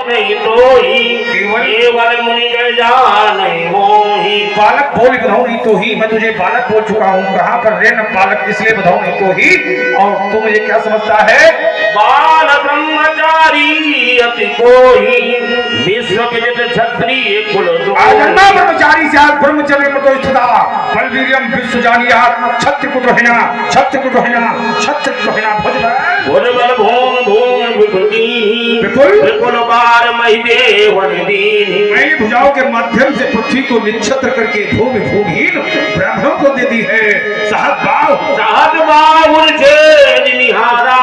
नहीं तो ही केवल मुनि जय जान मोही। बालक बोल बधाऊ नहीं तो ही, मैं तुझे बालक बोल चुका हूँ। कहाँ पर रे न बालक, इसलिए बधाऊ नहीं तो ही। और तू मुझे क्या समझता है? बाल ब्रह्मचारी अति कोई विश्व विदित क्षत्रिय कुल आजन्मा ब्रह्मचारी से आज ब्रह्मचर्य में तो स्थिता बलवीर्यम विश्व जानिया छत्र कुटहिना छत्र कुटहिना छत्र कुटहिना भुजबल भूम भूम विपुल विपुल बार महिदेव दीनी। मैंने भुजाओं के माध्यम से पृथ्वी को निक्षत्र करके भूमि भूमिहीन ब्राह्मणों को दे दी है। सहद बाव निहारा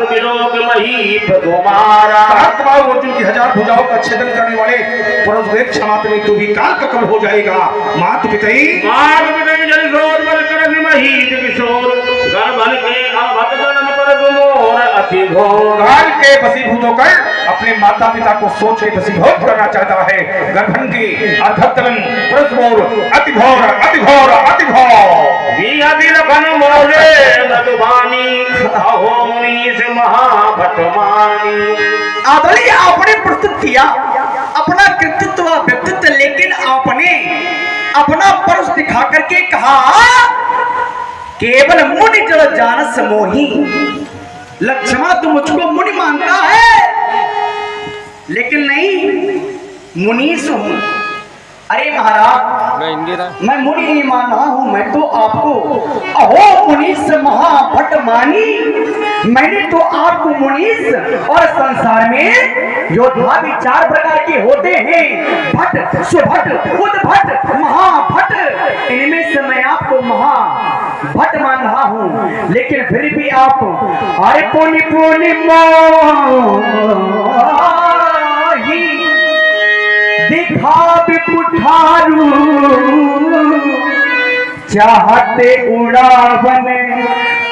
विलोक महीप तुम्हारा। सहद बाव अर्जुन की 1000 भुजाओं का छेदन करने वाले परंतु एक क्षमात में तू भी काल का कल हो जाएगा। मात पितई जल जोर बल कर महीत किशोर गर्भन के अभत जन्म पर मोर अति घोर। काल के वशीभूत होकर अपने माता पिता को सोच के वशीभूत करना चाहता है। गर्भंगी अर्धतलन परस्मोर अति घोर अति घोर अति घोर दिया दिल बन मोरे मधुबानी अहो मुनि से महाभटमानी। आदरणीय आपने प्रस्तुत किया अपना कृतित्व व्यक्तित्व, लेकिन आपने अपना परस दिखा करके कहा केवल मुनि जड़ जानस मोही। लक्ष्मण तो मुझको मुनि मानता है, लेकिन नहीं मुनीष हूं। अरे महाराज, मैं मुनि नहीं मान रहा हूं, मैं तो आपको अहो मुनीष महाभट मानी। मैंने तो आपको मुनीष, और संसार में योद्धा भी 4 प्रकार के होते हैं, भट, सुभट, उद्भट, महाभट। इनमें से मैं आपको महाभट मान रहा हूं, लेकिन फिर भी आप अरे पुनि पुनि दिखा भी पुठारू चाहते उड़ावन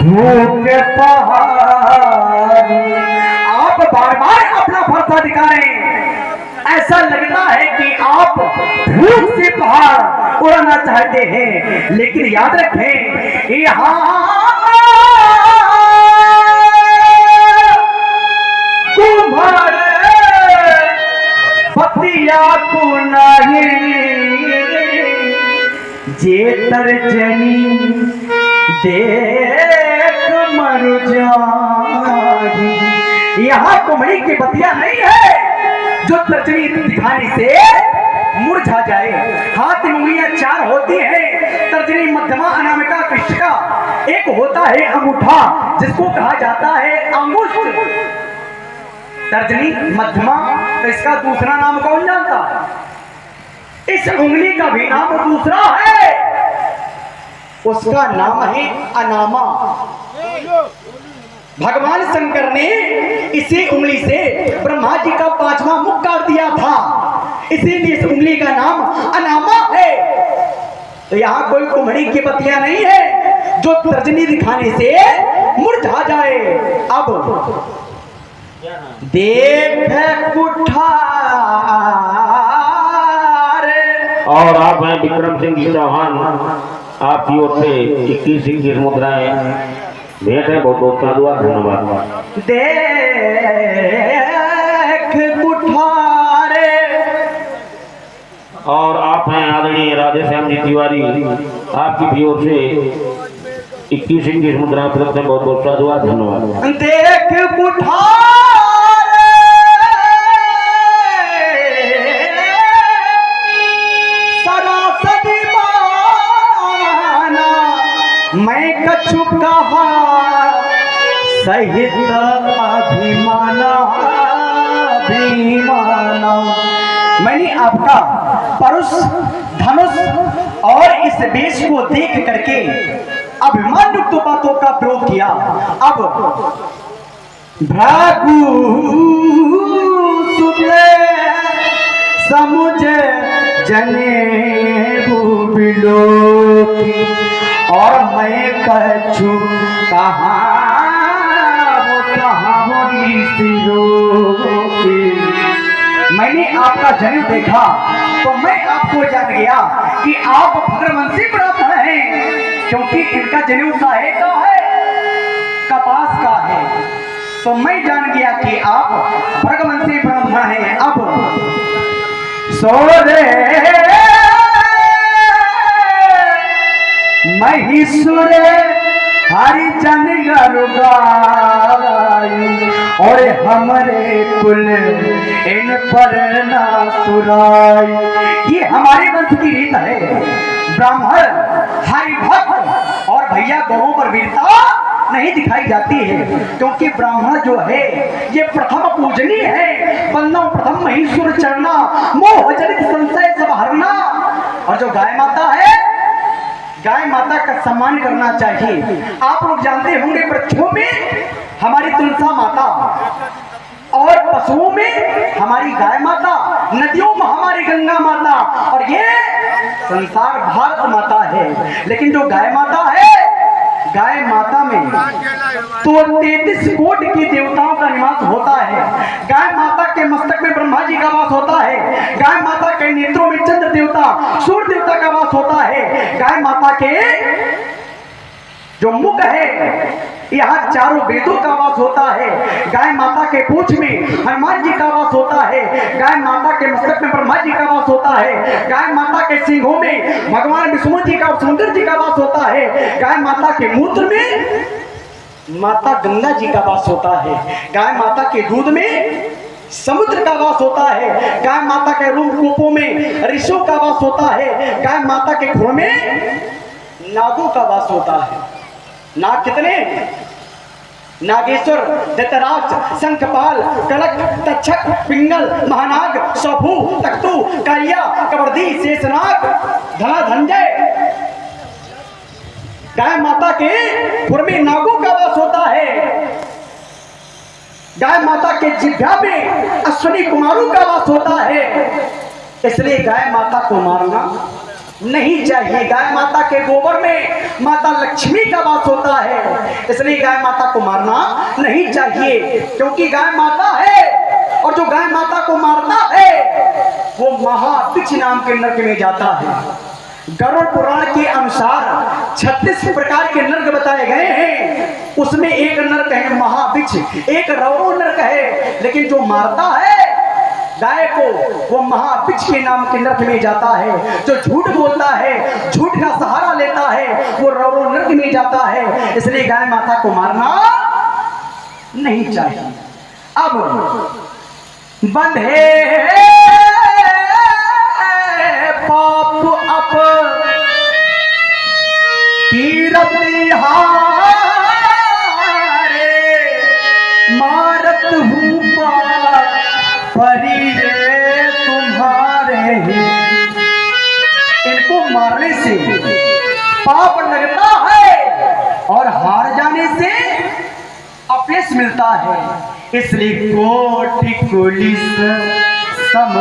भूख पहाड़। आप बार बार अपना भरोसा दिखा रहे हैं, ऐसा लगता है कि आप भूख से पहाड़ उड़ाना चाहते हैं, लेकिन याद रखें यहाँ तुम्हारे पतिया को नहीं जे तर्जनी देख मर जाएगी। यहाँ कुमड़ी की बतिया नहीं है जो तर्जनी दिखाने से मुरझा जाए। हाथ में उंगलियां 4 होती हैं, तर्जनी, मध्यमा, अनामिका, कृष्णिका। एक होता है अंगूठा जिसको कहा जाता है अंगुष्ठ। तर्जनी, मध्यमा, तो इसका दूसरा नाम कौन जानता है? इस उंगली का भी नाम दूसरा है, उसका नाम है अनामा। भगवान शंकर ने इसी उंगली से ब्रह्मा जी का 5वां मुख काट दिया था, इसीलिए इस उंगली का नाम अनामा है। तो यहाँ कोई कुम्हड़ी की पतियां नहीं है जो तर्जनी दिखाने से मुरझा जाए। अब देख कुठार। और आप हैं विक्रम सिंह जी चौहान, आपकी ओर से 21 इंच मुद्राएं भेंट है, बहुत बहुत साधुवाद, धन्यवाद। देख कुठारे। और आप हैं आदरणीय राधेश्याम जी तिवारी, आपकी भी ओर से 21 इंच मुद्राएं प्रदत्त है, बहुत बहुत साधुवाद, धन्यवाद। देख कुठार मैं कछु कहा सहित अभिमाना अभिमाना। मैंने आपका परुष, धनुष और इस वेश को देख करके अभिमान युक्त बातों का प्रयोग किया। अब भ्रागु सुने समुझ जने बिलो, और मैं कछु कहा मैंने आपका जन्म देखा तो मैं आपको जान गया कि आप भद्रवंशी ब्राह्मण हैं, क्योंकि इनका जन्म काहे का है? कपास का है। तो मैं जान गया कि आप भगवंती ब्राह्मण हैं। अब सोरे महिषुर हरिजन गरुगाई और हमरे कुल इन पर ना सुराई। ये हमारे वंश की रीत है। ब्राह्मण हरिभक्त और भैया गौों पर वीरता नहीं दिखाई जाती है, क्योंकि ब्राह्मण जो है ये प्रथम पूजनीय है। बंदो प्रथम महिषुर चरना मोह जनित संशय सब हरना। और जो गाय माता है, गाय माता का सम्मान करना चाहिए। आप लोग जानते होंगे वृक्षों में हमारी तुलसा माता और पशुओं में हमारी गाय माता, नदियों में हमारी गंगा माता और ये संसार भारत माता है। लेकिन जो गाय माता है, गाय माता में तो 33 कोटि की देवताओं का निवास होता है। गाय माता के मस्तक में ब्रह्मा जी का वास होता है। गाय माता के नेत्रों में चंद्र देवता, सूर्य देवता का वास होता है। गाय माता के जो मुख है, यहाँ चारों वेदों का वास होता है। गाय माता के पूंछ में हनुमान जी का वास होता है। गाय माता के मस्तक में ब्रह्मा जी का वास होता है। गाय माता के सिंहों में भगवान विष्णु जी का और समुद्र जी का वास होता है। गाय माता के मूत्र में माता गंगा जी का वास होता है। गाय माता के दूध में समुद्र का वास होता है। गाय माता के रूपकों में ऋषियों का वास होता है। गाय माता के खुर में नागों का वास होता है। नाग कितने? नागेश्वर, दत्तराज, शंखपाल, कलक, तक्षक, पिंगल, महानाग, सभु, तख्तु, कालिया, कवर्दी, शेषनाग, धनाधंजय। गाय माता के खुर में नागों का वास होता है। गाय माता के जिह्वा में अश्विनी कुमारों का वास होता है। इसलिए गाय माता को मारना नहीं चाहिए। गाय माता के गोबर में माता लक्ष्मी का वास होता है। इसलिए गाय माता को मारना नहीं चाहिए, क्योंकि गाय माता है और जो गाय माता को मारता है वो महाबिक्ष नाम के नरक में जाता है। गरुड़ पुराण के अनुसार 36 प्रकार के नरक बताए गए हैं। उसमें एक नरक है महाबिक्ष, एक रौरव नरक है। लेकिन जो मारता है गाय को, वो महाबिक्ष के नाम के नरक में जाता है। जो झूठ बोलता है, झूठ का सहारा लेता है, वो रौरव नरक में जाता है। इसलिए गाय माता को मारना नहीं चाहिए। अब बंधे पाप अप तीरथ मारत हूँ परी रे तुम्हारे। इनको मारने से पाप लगता है और हार जाने से अपयश मिलता है। इसलिए कोटि पुलिस सम,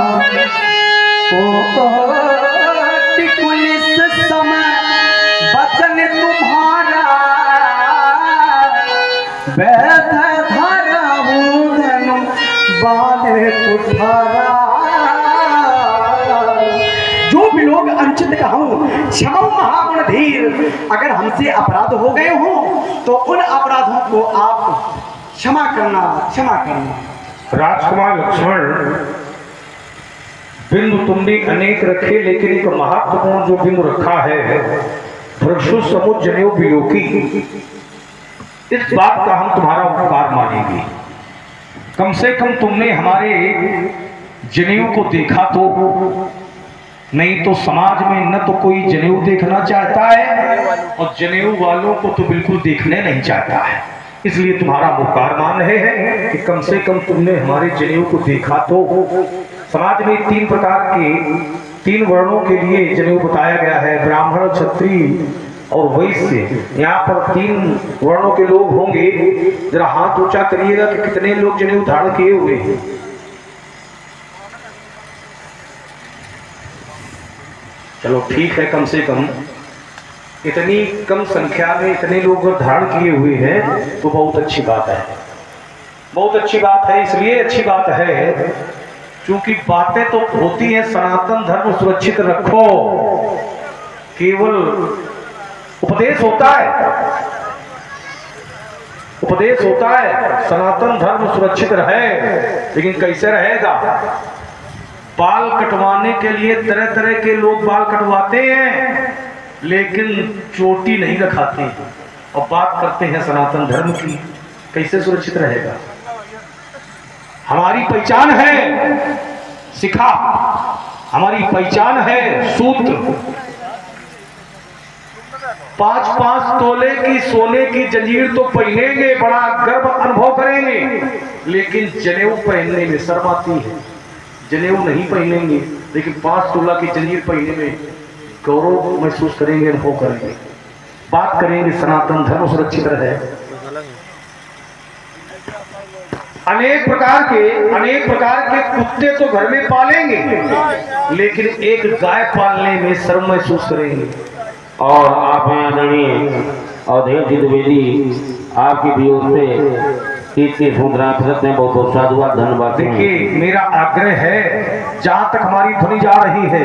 कोटि पुलिस सम वचन तुम्हारा, वैध धराऊं धनु बाले कुठारा। जो भी लोग अंचित कहूं क्षमा महागुण धीर। अगर हमसे अपराध हो गए हो तो उन अपराधों को आप क्षमा करना, क्षमा करना। राजकुमार लक्ष्मण, बिंदु तुमने अनेक रखे, लेकिन एक महत्वपूर्ण जो बिंदु रखा है वृक्षु समुद्र जनेऊ विलोकी, इस बात का हम तुम्हारा उपकार मानेंगे। कम से कम तुमने हमारे जनेऊ को देखा तो, नहीं तो समाज में न तो कोई जनेऊ देखना चाहता है और जनेऊ वालों को तो बिल्कुल देखने नहीं चाहता है। इसलिए तुम्हारा उपकार मान रहे हैं कि कम से कम तुमने हमारे जनेऊ को देखा तो। समाज में 3 प्रकार के, 3 वर्णों के लिए जनेऊ बताया गया है, ब्राह्मण, क्षत्रिय और वैश्य। यहाँ पर 3 वर्णों के लोग होंगे। जरा हाथ ऊंचा करिएगा कि कितने लोग जनेऊ धारण किए हुए हैं। चलो ठीक है, कम से कम इतनी कम संख्या में इतने लोग धारण किए हुए हैं तो बहुत अच्छी बात है, बहुत अच्छी बात है। इसलिए अच्छी बात है क्योंकि बातें तो होती हैं, सनातन धर्म सुरक्षित रखो, केवल उपदेश होता है। उपदेश होता है सनातन धर्म सुरक्षित रहे, लेकिन कैसे रहेगा? बाल कटवाने के लिए तरह तरह के लोग बाल कटवाते हैं, लेकिन चोटी नहीं रखाते हैं और बात करते हैं सनातन धर्म की। कैसे सुरक्षित रहेगा? हमारी पहचान है शिखा, हमारी पहचान है सूत्र। 5-5 तोले की सोने की जंजीर तो पहनेंगे, बड़ा गर्व अनुभव करेंगे, लेकिन जनेऊ पहनने में शर्म आती है। जनेऊ नहीं पहनेंगे, लेकिन 5 तोला की जंजीर पहनने में गौरव महसूस करेंगे, अनुभव करेंगे। बात करेंगे सनातन धर्म सुरक्षित रहे। अनेक प्रकार के कुत्ते तो घर में पालेंगे, लेकिन एक गाय पालने में शर्म महसूस करेंगे। और आप हैं आदरणीय अवधेश जी द्विवेदी, आपकी भी ओर से 30 मुद्रा प्रदत्त हैं, बहुत बहुत साधुवाद, धन्यवाद। देखिए मेरा आग्रह है, जहां तक हमारी ध्वनि जा रही है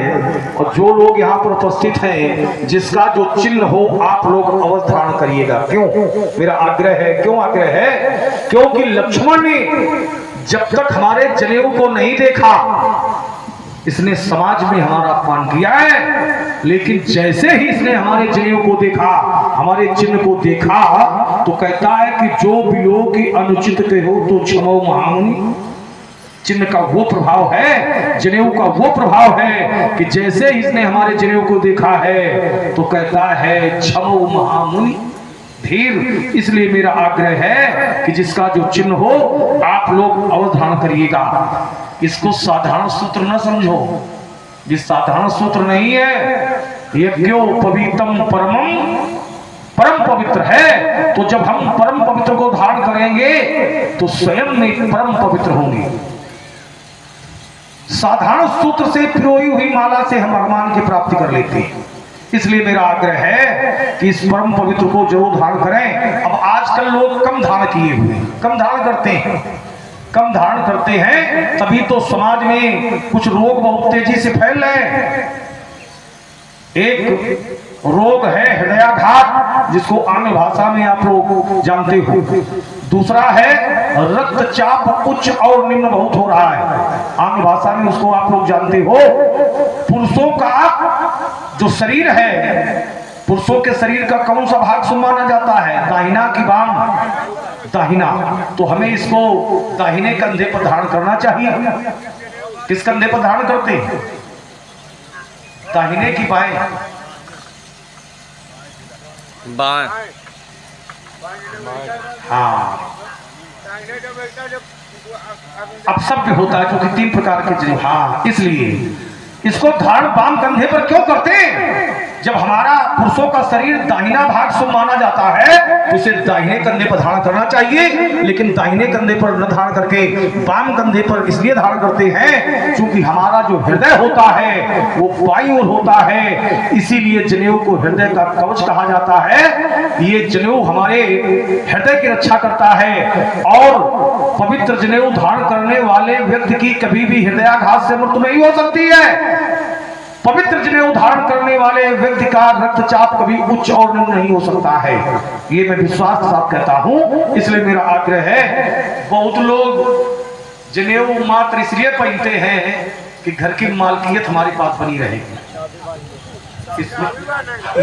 और जो लोग यहाँ पर उपस्थित हैं, जिसका जो चिन्ह हो आप लोग अवश्य धारण करिएगा। क्यों मेरा आग्रह है? क्यों आग्रह है? क्योंकि लक्ष्मण ने जब तक हमारे जनेऊ को नहीं देखा, इसने समाज में हमारा अपमान किया है, लेकिन जैसे ही इसने हमारे जनेऊ को देखा, हमारे चिन्ह को देखा, तो कहता है कि जो बिलो की अनुचित के हो तो क्षमो महामुनि। चिन्ह का वो प्रभाव है, जनेऊ का वो प्रभाव है कि जैसे ही इसने हमारे जनेऊ को देखा है तो कहता है क्षमो महामुनि धीर। इसलिए मेरा आग्रह है कि जिसका जो चिन्ह हो आप लोग अवधारण करिएगा। इसको साधारण सूत्र न समझो, ये साधारण सूत्र नहीं है। यज्ञो पवित्रम परमम, परम पवित्र है। तो जब हम परम पवित्र को धारण करेंगे तो स्वयं में परम पवित्र होंगे। साधारण सूत्र से पिरोई हुई माला से हम भगवान की प्राप्ति कर लेते हैं। इसलिए मेरा आग्रह है कि इस परम पवित्र को जरूर धारण करें। अब आजकल लोग कम धारण किए हुए, कम धारण करते हैं, कम धारण करते हैं, तभी तो समाज में कुछ रोग बहुत तेजी से फैल रहे हैं। एक रोग है हृदयाघात, जिसको आंग्ल भाषा में आप लोग जानते हो। दूसरा है रक्तचाप, उच्च और निम्न बहुत हो रहा है, आंग्ल भाषा में उसको आप लोग जानते हो। पुरुषों का जो शरीर है, पुरुषों के शरीर का कौन सा भाग शुभ माना जाता है? दाहिना की बाम? दाहिना। तो हमें इसको दाहिने कंधे पर धारण करना चाहिए। किस कंधे पर धारण करते हैं? दाहिने की बाएं? बाएं। हाँ, अब सब होता है क्योंकि 3 प्रकार के जनेऊ। हाँ, इसलिए इसको धारण बाम कंधे पर क्यों करते हैं? जब हमारा पुरुषों का शरीर दाहिना भाग शुभ माना जाता है तो उसे दाहिने कंधे पर धारण करना चाहिए, लेकिन दाहिने कंधे पर न धारण करके बाम कंधे पर इसलिए धारण करते हैं क्योंकि हमारा जो हृदय होता है वो बाईं ओर होता है। इसीलिए जनेऊ को हृदय का कवच कहा जाता है। ये जनेऊ हमारे हृदय की रक्षा करता है और पवित्र जनेऊ धारण करने वाले व्यक्ति की कभी भी हृदयाघात से मृत्यु नहीं हो सकती है। पवित्र जनेऊ धारण करने वाले व्यक्ति का रक्तचाप कभी उच्च और निम्न नहीं हो सकता है। ये मैं विश्वास के साथ कहता हूं। इसलिए मेरा आग्रह है, बहुत लोग जनेऊ मात्र इसलिए पहनते हैं कि घर की मालकियत हमारे पास बनी रहेगी।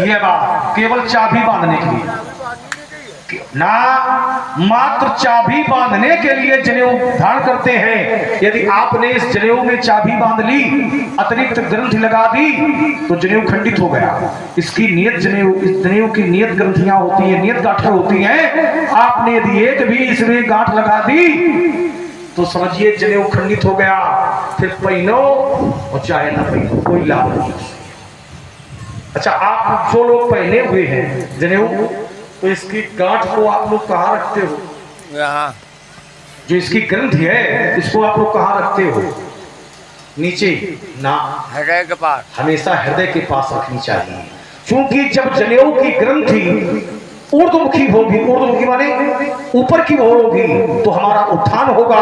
ये बात केवल चाबी बांधने के लिए ना, मात्र चाबी बांधने के लिए जनेऊ धारण करते हैं। यदि आपने इस जनेऊ में चाबी बांध ली, अतिरिक्त ग्रंथि लगा दी, तो जनेऊ खंडित हो गया। इसकी नियत जनेऊ, इस जनेऊ की नियत ग्रंथियां होती हैं, नियत गांठें होती हैं। आपने यदि एक भी इसमें गांठ लगा दी तो समझिए जनेऊ खंडित हो गया। फिर पहनो और चाहे ना पहनो, कोई लाभ नहीं। अच्छा, आप जो लोग पहने हुए हैं जनेऊ, तो इसकी गांठ को आप लोग कहाँ रखते हो? यहाँ। जो इसकी ग्रंथि है इसको आप लोग कहाँ रखते हो? नीचे ना, हृदय के पास। हमेशा हृदय के पास रखनी चाहिए। क्योंकि जब जनेऊ की ग्रंथि ऊर्ध्वमुखी होगी, ऊर्ध्वमुखी माने ऊपर की होगी तो हमारा उत्थान होगा,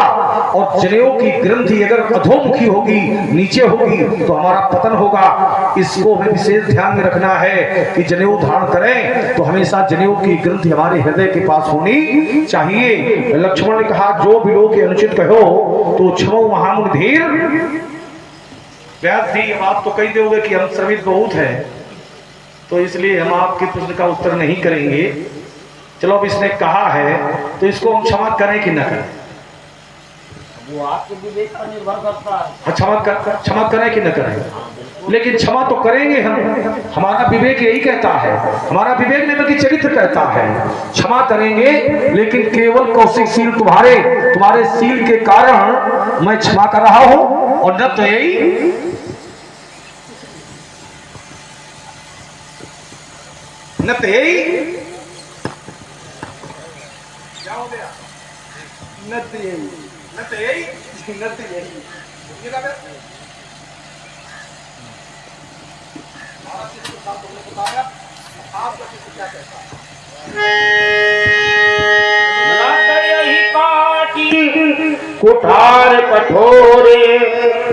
और जनेऊ की ग्रंथि अगर अधोमुखी होगी, नीचे होगी तो हमारा पतन होगा। इसको हमें विशेष ध्यान में रखना है कि जनेऊ धारण करें तो हमेशा जनेऊ की ग्रंथि हमारे हृदय के पास होनी चाहिए। लक्ष्मण ने कहा जो भी लोग अनुचित कहो तो क्षमो महामुनि धीर। व्यास जी आप तो कही दोगे कि हम श्रमित बहुत है, तो इसलिए हम आपके प्रश्न का उत्तर नहीं करेंगे। चलो अब इसने कहा है तो इसको हम क्षमा करें कि न करें? वो आपके विवेक पर निर्भर करता है। क्षमा करें कि न करें? लेकिन क्षमा तो करेंगे हम, हमारा विवेक यही कहता है, हमारा विवेक नहीं बल्कि चरित्र कहता है क्षमा करेंगे, लेकिन केवल कौशिक सील तुम्हारे सील के कारण मैं क्षमा कर रहा हूं, और न तो यही न तो यही क्या हो गया, न तो यही न तो यही न तो यही कुठार कठोरे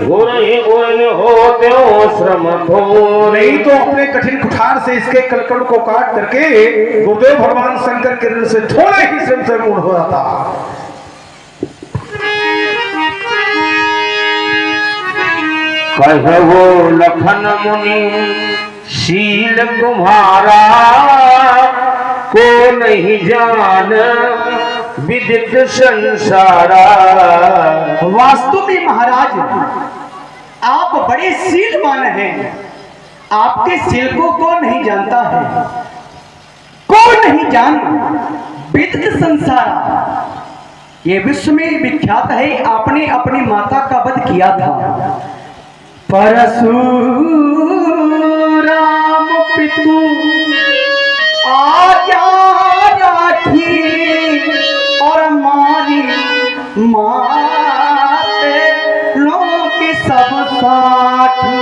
गुरहि गुण होते श्रम थोरे। नहीं तो अपने कठिन कुठार से इसके कलकल को काट करके गुरुदेव भगवान शंकर के ऋण से थोड़े ही श्रम से मूड हो जाता। कहवो लखन मुनि शील तुम्हारा को नहीं जान विदित संसारा। वास्तव में महाराज आप बड़े शीलवान हैं, आपके शील को कौन नहीं जानता है, कौन नहीं जान विदित संसारा। ये विश्व में विख्यात है, आपने अपनी माता का वध किया था। परशुराम पितु आज्ञा राखी और मारी माते लोग की सब साथी।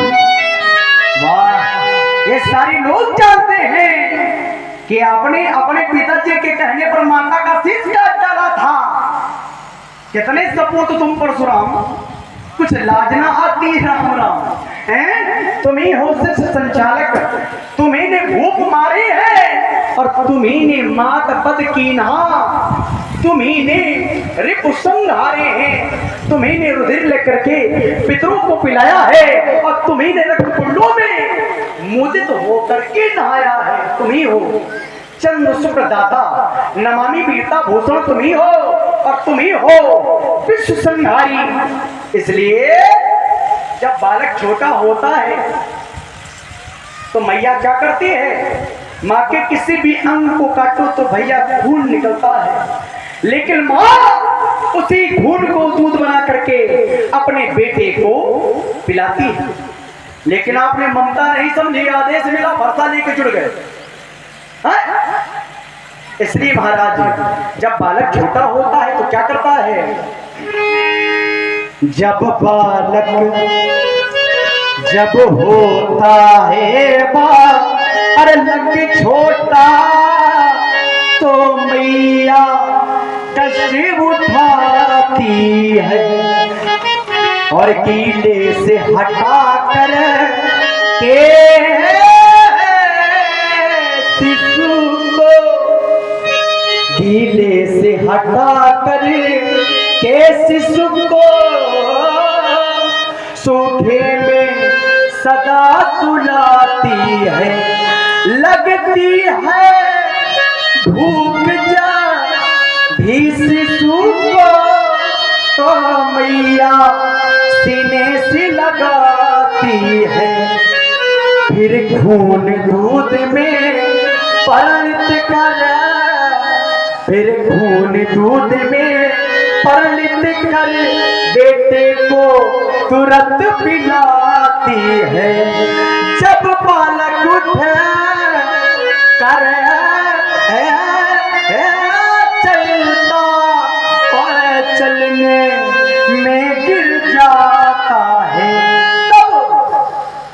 वाह, ये सारे लोग जानते हैं कि आपने अपने पिताजी के कहने पर माता का शीश काट डाला था। कितने सपूत तुम परशुराम, कुछ लाज ना आती राम राम हैं? तुम्ही हो शिष्य संचालक, तुम्ही ने भूख मारी है और तुम्ही ने मात पद की ना, तुम्ही ने रिपु संहारे हैं, तुम्ही ने रुधिर लेकर के पितरों को पिलाया है और तुम्ही ने रक्त कुंडों में मुदित होकर के नहाया है। तुम्ही हो चंद्र शुक्र दाता, नमामि वीरता भूषण तुम्ही हो, और तुम्ही हो विश्व संहारी। इसलिए जब बालक छोटा होता है तो मैया क्या करती है, माँ के किसी भी अंग को काटो तो भैया खून निकलता है, लेकिन माँ उसी खून को दूध बना करके अपने बेटे को पिलाती है। लेकिन आपने ममता नहीं समझी, आदेश मिला वर्षा लेके जुड़ गए। इसलिए महाराज जब बालक छोटा होता है तो क्या करता है, जब बालक जब होता है अरे लग छोटा तो मैया कष्ट उठाती है और कीले से हटा कर के कीले से हटा कर के शिशु को सूखे में सदा सुलाती है, लगती है भूख जा भी शिशु को तो मैया सीने से लगाती है, फिर खून दूध में परिणत कर, फिर खून दूध में परिणत कर बेटे को तुरंत पिलाती है। जब बालक उठे कर चलता और चलने में गिर जाता है,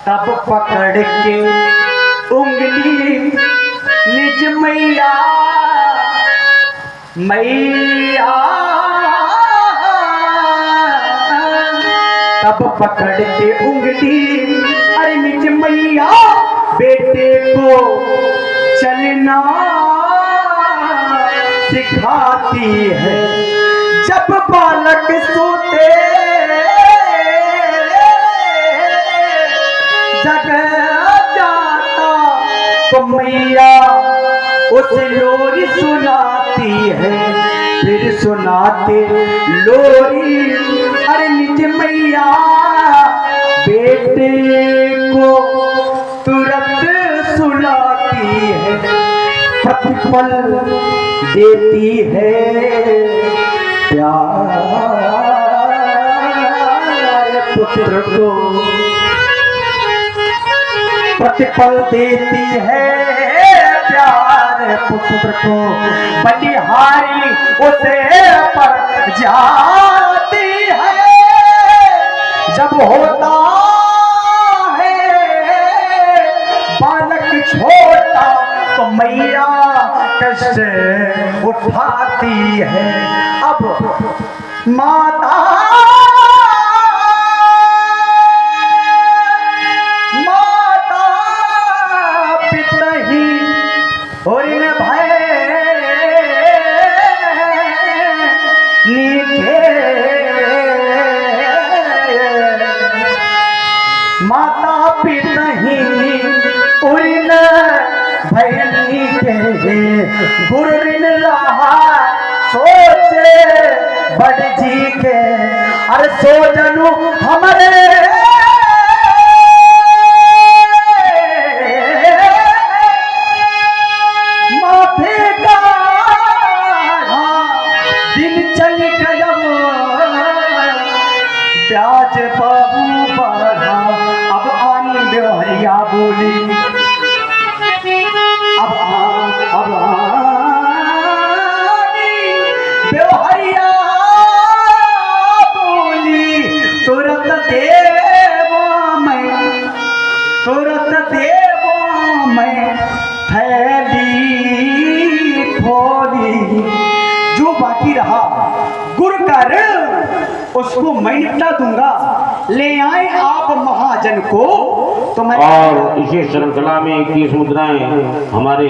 तब पकड़ के उंगली निज मैया मैया तब पकड़ के उंगली, अरे निज मैया बेटे को चलना सिखाती है। जब बालक सोते जग जाता तो मैया उसे लोरी सुनाती है। फिर सुनाते लोरी, अरे निज मैया बेटे को तुरंत सुलाती है। प्रतिपल देती है प्यार पुत्र को, प्रतिपल देती है प्यार पुत्र को। बलिहारी उसे पर जाती है। जब होता है बालक छोटा तो मैया कष्ट उठाती है। अब माता और इन भय नीके माता पिता ही और इन भय नीके गुरु ऋण रहा सोचे बड़ जी के। अरे सो जनू हमारे प्याज बाबू बढ़ा। अब आनी बेवहरिया बोली, अब आनी बेवहरिया बोली। तुरंत देवा मैं थैली खोली। जो बाकी रहा गुरु का ऋण उसको मैं निपटा दूंगा। ले आए आप महाजन को तो मैं। और इसी श्रृंखला में 21 मुद्राएं हमारे